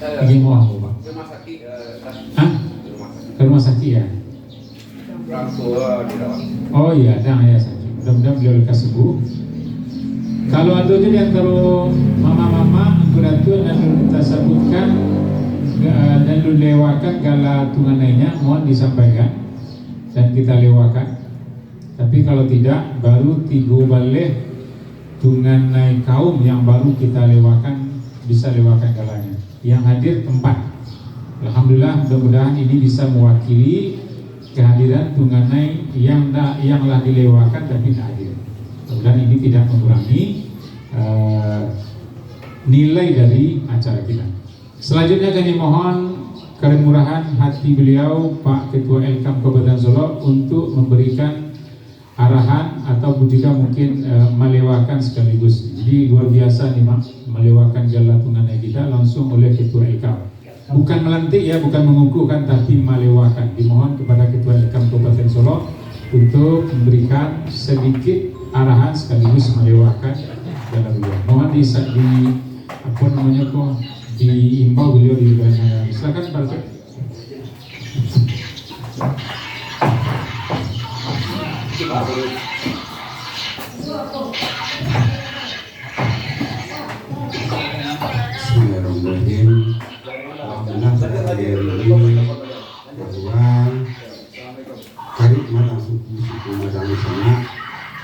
Lagi mau apa bang? Hah? Ke rumah sakit ya? Oh iya, dah ya sakit. Mudah-mudahan beliau lekas sembuh. Kalau ada di antara mama-mama, aku Datuk dan kita sebutkan dan lewakan gala tunganainya, mohon disampaikan dan kita lewakan. Tapi kalau tidak, baru 3 balik tunganai kaum yang baru kita lewakan, bisa lewakan galanya. Yang hadir 4. Alhamdulillah, mudah-mudahan ini bisa mewakili kehadiran tunganai yang telah dilewakan tapi tidak hadir. Mudah-mudahan ini tidak mengurangi nilai dari acara kita. Selanjutnya kami mohon kemurahan hati beliau Pak Ketua Elkam Kabupaten Solo untuk memberikan arahan atau juga mungkin melewakan sekaligus. Jadi luar biasa nih Mak, melewakan gala tunganai kita langsung oleh Ketua Elkam. Bukan melantik ya, bukan mengukuhkan, tapi melewakan. Dimohon kepada Ketua Elkam Kabupaten Solo untuk memberikan sedikit arahan sekaligus melewakan gala beliau. Mohon diimbau beliau di belakang. Silakan Pak. Bismillahirrahmanirrahim. Alhamdulillah pada hari ini bahwa Karib Madang suku Madang Sana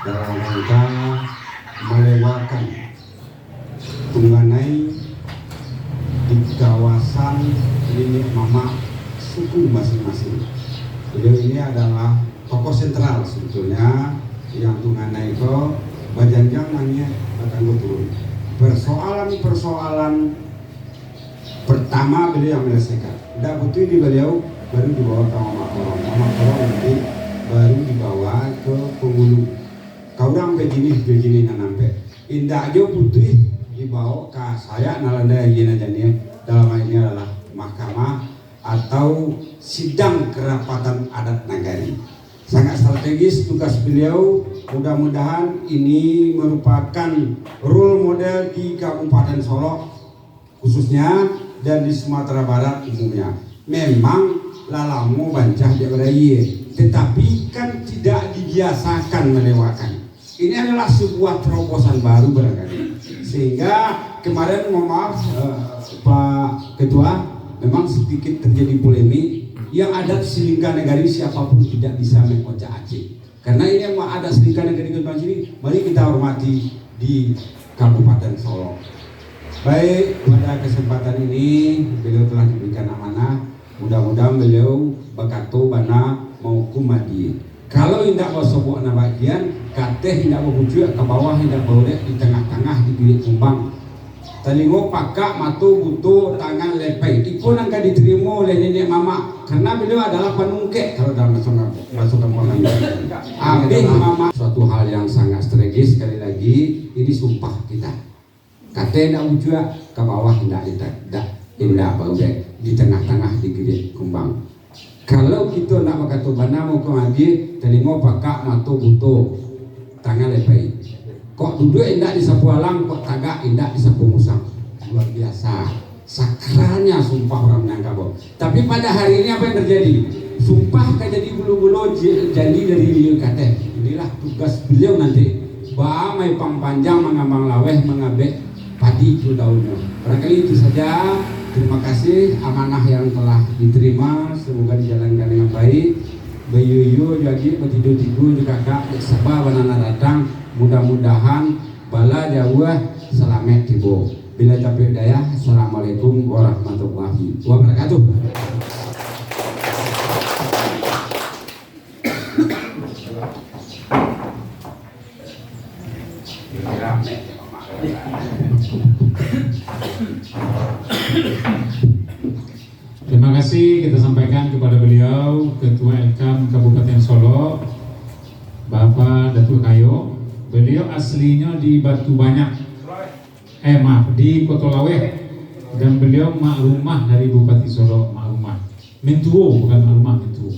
dalam rangka melewatkan tunganai di kawasan Nenek Mama suku masing-masing. Beliau ini adalah tokoh sentral sebetulnya yang tunganai itu bajanjang nanya akan turun. Persoalan pertama beliau yang menyelesaikan. Tidak butuh di beliau baru dibawa ke Mama Korong nanti baru dibawa ke penghulu. Kau orang begini nampe. Indah aja putih dibawa ke saya nalanda yang jadinya dalam hal ini adalah mahkamah atau sidang kerapatan adat nagari. Sangat strategis tugas beliau. Mudah-mudahan ini merupakan role model di Kabupaten Solo khususnya dan di Sumatera Barat umumnya. Memang lalamu bancah dia beraya, tetapi kan tidak dibiasakan melewatkan. Ini adalah sebuah terobosan baru barangkali. Sehingga kemarin mohon maaf Pak Ketua, memang sedikit terjadi polemik yang adat Selingkah Negari siapapun tidak bisa mengocak aceh. Karena ini yang adat Selingkah Negari ke sini, mari kita hormati di Kabupaten Solo. Baik, pada kesempatan ini beliau telah diberikan amanah. Mudah-mudahan beliau bakato bana mau kumadi. Kalau tidak mau sobok na bagian, kateh tidak mau bujuk ke bawah, tidak boleh di tengah-tengah di bilik kumbang. Talingo pakak matu butuh tangan lepai. Itu nangka diterima oleh nenek mama karena beliau adalah penungkek kalau dalam pasukan Polandia. Abis mama suatu hal yang sangat strategis. Sekali lagi ini sumpah kita. Kata tidak wujud ke bawah tidak boleh di tengah-tengah di gede kumbang. Kalau kita nak berkata bana mau kemadi, talingo pakak matu butuh tangan lepai. Kok duduk indah di sapu alang, kok tagak indah di sapu musang. Luar biasa, sakralnya sumpah orang Minangkabau. Tapi pada hari ini apa yang terjadi? Sumpah kayak jadi bulu-bulu jadi dari beliau kata. Inilah tugas beliau nanti. Bamai panjang mengambang laweh mengabek padi itu daunnya. Barangkali itu saja. Terima kasih amanah yang telah diterima. Semoga dijalankan dengan baik. Bayuyu jadi betidu-tidu juga kak sabah banana datang. Mudah-mudahan bala jauh selamat tibo. Bila capek daya, assalamualaikum warahmatullahi wabarakatuh. Terima kasih kita sampaikan kepada beliau Ketua Elkam Kabupaten Solo, Bapak Datuk Kayo. Beliau aslinya di Batu Banyak, di Kotolaweh, dan beliau maklumah dari Bupati Solo, maklumah Mentuo, bukan maklumah Mentuo,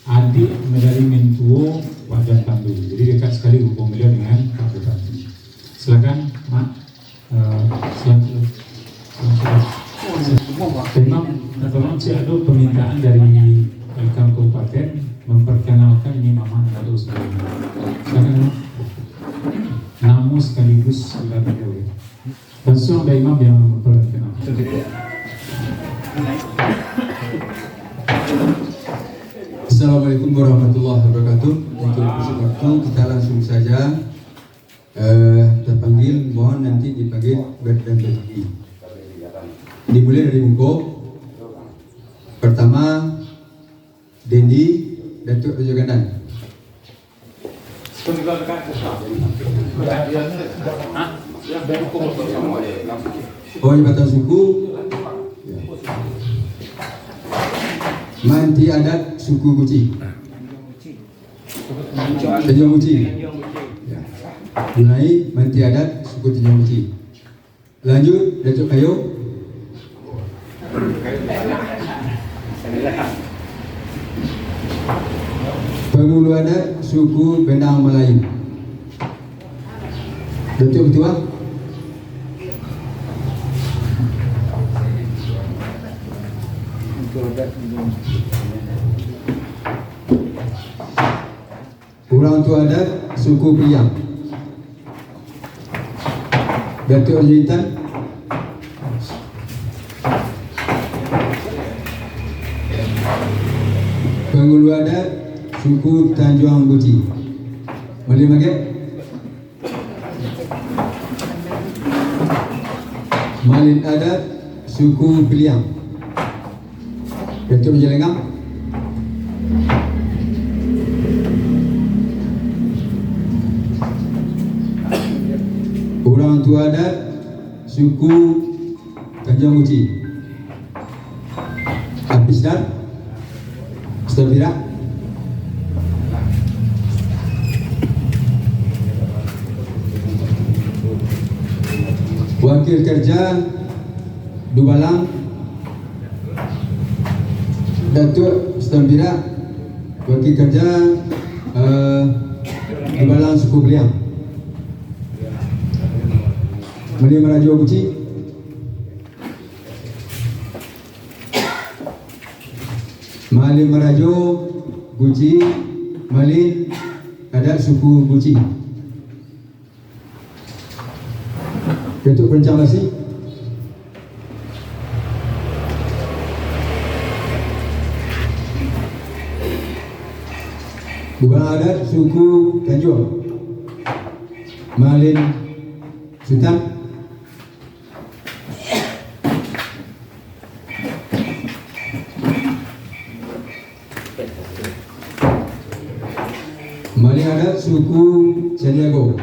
adik dari Mentuo Wajan Tandu. Jadi dekat sekali hubungan beliau dengan Silakan, Mak. Silakan. Imam, tolong sih ada permintaan dari Kabupaten memperkenalkan ini Mama Dato sebelumnya. Silakan, namu sekaligus silakan dulu. Langsung ada Imam yang memperkenalkan. Assalamualaikum warahmatullahi wabarakatuh. Untuk waktu kita langsung saja terpanggil, mohon nanti dipanggil dan berbagi. Dimulai dari Bungko. Pertama Dendi Datuk Raja Gandan. Oh, Jabatan Suku. Manti adat suku Guci. Tanjung Guci. Ya. Mulai manti adat suku Tanjung Guci. Lanjut Datuk Kayo. Pengulu adat suku Bendang Melayu. Datuk Ketua. Orang tua adat suku Priang. Datuk Raja Intan. Pengulu adat suku Tanjung Guci. Boleh pakai? Malin adat suku Piliang. Datuk Raja Lengang. Orang tua adat suku Tanjung Guci. Apisdar Stafira. Wakil kerja Dubalang Datuk Stafira. Wakil kerja Dubalang suku Beliang. Mali Merajo Guci. Mali Merajo Guci. Mali adat suku Guci. Datuk Perencang Basi. Bukan adat suku Tanjung. Malin Sultan. Mali adat suku Sandiago.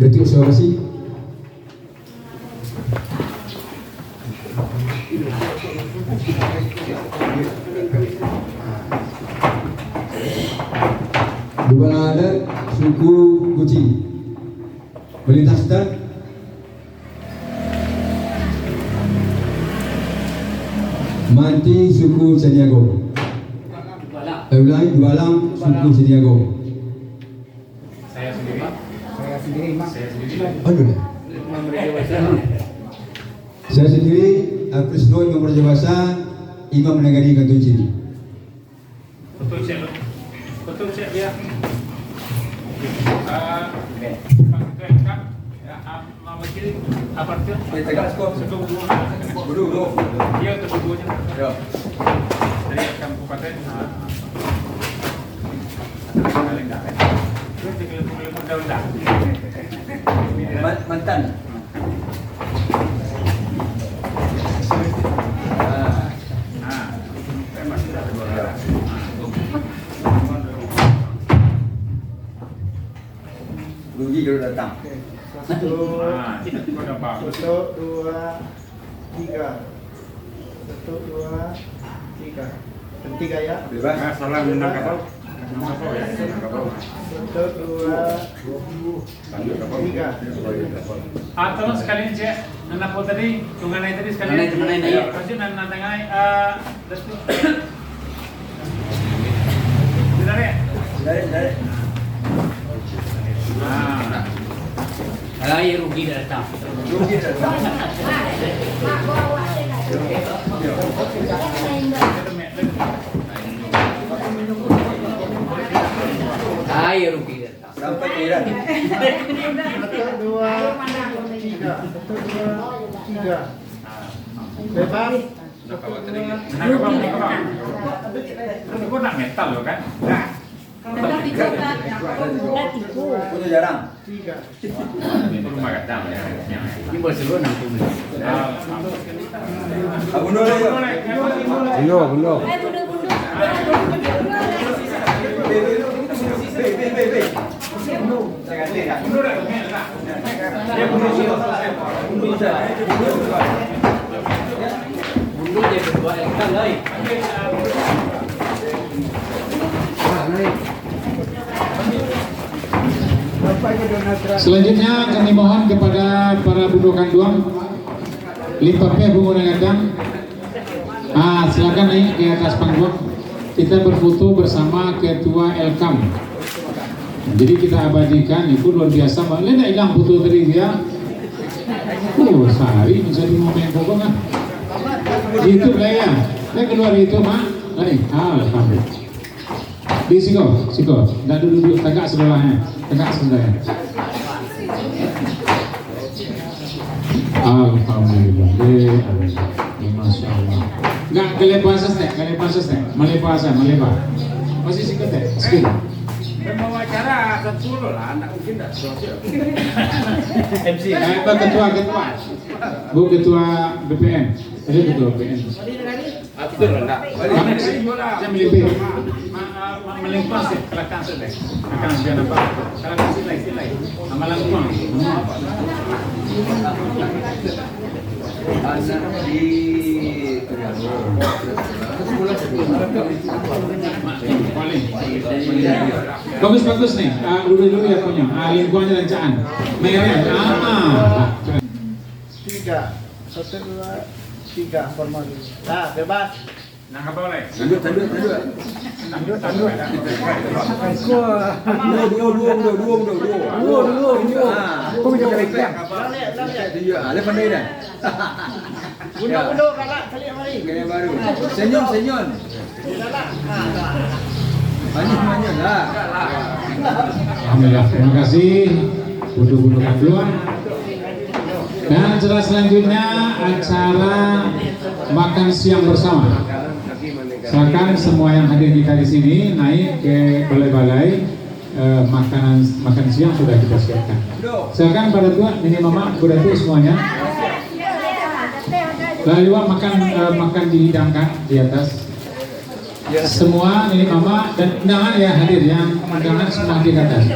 Datuk Sulawesi. Dua adat suku Guci. Melintas Hutan. Manti suku Sandiago. Ulangi, Dualang suku Sandiago. Saya sendiri, Mak. Aduh dah. Saya sendiri Krisno Imam Raja Bahasa, Imam Negari Kantun Ciri. Betul cek dia. Nama kiri apa tu? Dulu. Dia kedua-duanya. Ya. Dari kabupaten. Mantan. Rugi kalau datang. Satu, dua, tiga. Satu, dua, tiga. Ketiga ya. Bebas. Salam menang kapal. Satu, dua, tiga. Tolong sekalian cek. Nana po tadi, tunganay tadi sekalian. Tunganay. Kasi nanatangay. Benar ya? Dari. Ah. Saya rugi datang. Saya rugi datang. Satu, dua, tiga. Satu, dua, tiga. Bebas. Kau nak metal lo kan? Punya jarang. Tiga. Rumah kadang ya. Ini Barcelona aku. Bunuh lah yuk. Bunuh. Bunuh dia berdua ekal lagi. Selanjutnya kami mohon kepada para bundo kanduang limpahnya bunga ngadang. Silakan naik ke atas panggung. Kita berfoto bersama Ketua Elkam. Jadi kita abadikan, itu luar biasa. Boleh tak hilang foto tadi dia? Sehari menjadi momen pokok kan? Itu lah ya. Saya keluar itu mak. Alhamdulillah. Di siko. Dah duduk tegak sebelahnya. Alhamdulillah. Masya Allah. Enggak kelepasan teh. Melepas. Masih sikit teh. Sikit. Membawa acara tersuruh lah, anak mungkin tak sosial. MC. Ketua. Bu Ketua BPN. Saya Ketua BPN. Atur enggak. Saya melimpih. Melimpah sih, kelakang sudah. Akan biar nampak. Kalau silai. Amalan uang. Bagus nih. Dulu ya punya. Lingkungannya rancaan. Merah. Tiga. Satu, dua, tiga. Formal. Nah, bebas. Nangkap boleh. Tanduk. Dua. Kau bisa kerja. Ada pandai dah. Bunuh kakak. Kali mari. Gaya baru. Senyum. Banyak lah. Alhamdulillah. Terima kasih. Budu kedua. Dan acara selanjutnya acara makan siang bersama. Silakan semua yang hadir kita di sini naik ke balai-balai. Makan siang sudah kita siapkan. Silakan pada tua, ini mama, berarti semuanya. Lalu makan dihidangkan di atas. Semua ini mama dan undangan ya hadir, yang undangan semua hadir di atas.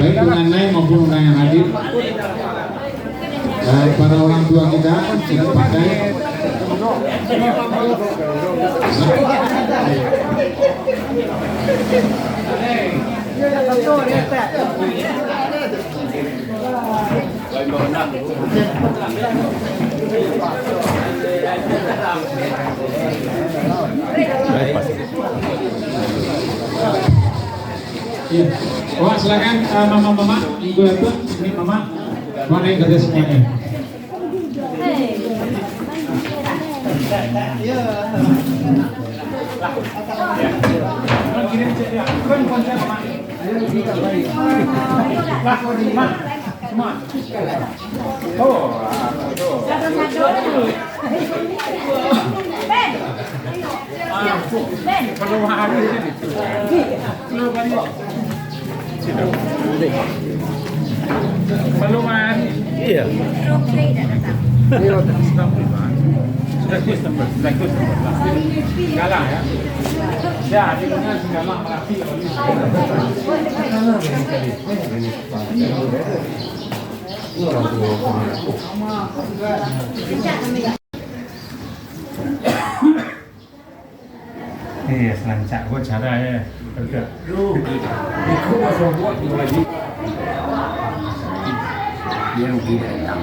Baik undangan lain maupun undangan yang hadir. Para orang tua kita pakai. Iya. Wah, silakan mama, ibu itu, ini mama, mana yang kerja semuanya? Peluang. Iya. Sudah galang ya. Ya, di mana galang merapi. Selancak gua cara ya. Bergerak. Ikut masuk buat lagi. Dia rugi datang.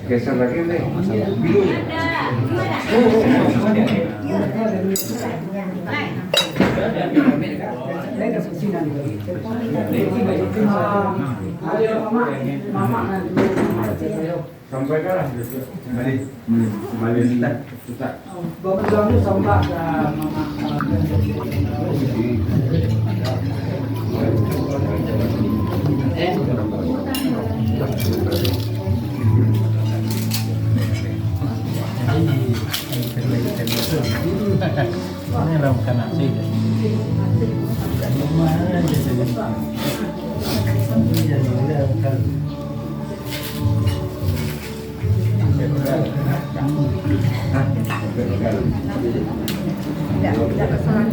Geser lagi nih. Sampai kalah. Kembali kita. Ini lah bukan nasi. Mana jadi bukan. Tidak kesalahan.